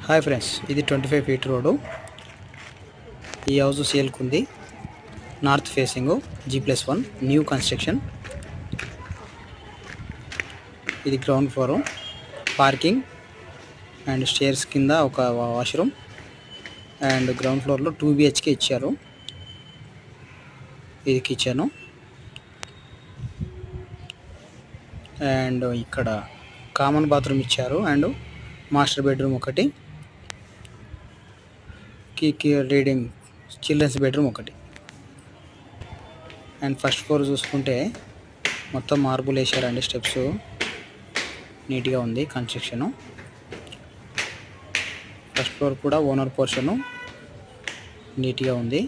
Hi friends, ఇది 25 feet road. ఈ house సేల్కి ఉంది. North facing G+1 new construction. ఇది ground floor, parking and stairs కింద ఒక వాష్రూమ్ అండ్ గ్రౌండ్ ఫ్లోర్లో 2 BHK ఇచ్చారు. ఇది కిచెను అండ్ ఇక్కడ కామన్ బాత్రూమ్ ఇచ్చారు అండ్ మాస్టర్ బెడ్రూమ్ ఒకటి, రీడింగ్ చిల్డ్రన్స్ బెడ్రూమ్ ఒకటి. అండ్ ఫస్ట్ ఫ్లోర్ చూసుకుంటే మొత్తం మార్బుల్ వేసారండి. స్టెప్స్ నీట్గా ఉంది కన్స్ట్రక్షను. ఫస్ట్ ఫ్లోర్ కూడా ఓనర్ పోర్షను నీట్గా ఉంది.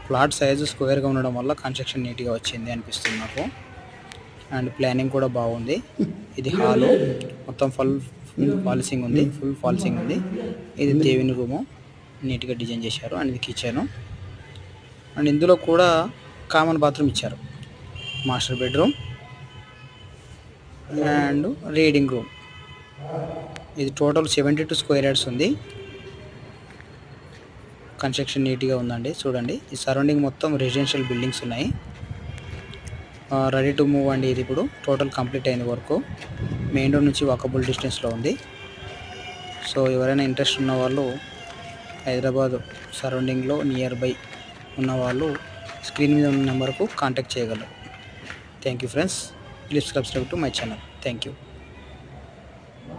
ప్లాట్ సైజు స్క్వేర్గా ఉండడం వల్ల కన్స్ట్రక్షన్ నీట్గా వచ్చింది అనిపిస్తుంది నాకు. అండ్ ప్లానింగ్ కూడా బాగుంది. ఇది హాలు, మొత్తం ఫుల్ పాలిసింగ్ ఉంది, ఫుల్ పాలిసింగ్ ఉంది. ఇది దేవుని రూము నీట్గా డిజైన్ చేశారు. అండ్ ఇది కిచెను అండ్ ఇందులో కూడా కామన్ బాత్రూమ్ ఇచ్చారు. Master bedroom and reading room. ఇది టోటల్ 72 స్క్వేర్ యార్డ్స్ ఉంది. కన్స్ట్రక్షన్ నీట్గా ఉందండి. చూడండి, ఈ సరౌండింగ్ మొత్తం రెసిడెన్షియల్ బిల్డింగ్స్ ఉన్నాయి. రెడీ టు మూవ్ అండి. ఇది ఇప్పుడు టోటల్ కంప్లీట్ అయింది వర్క్. మెయిన్ రోడ్ నుంచి వాకబుల్ డిస్టెన్స్లో ఉంది. సో ఎవరైనా ఇంట్రెస్ట్ ఉన్న వాళ్ళు హైదరాబాద్ సరౌండింగ్లో నియర్ బై ఉన్న వాళ్ళు స్క్రీన్ మీద ఉన్న నెంబర్కు కాంటాక్ట్ చేయగలరు. Thank you friends. Please subscribe to my channel. Thank you.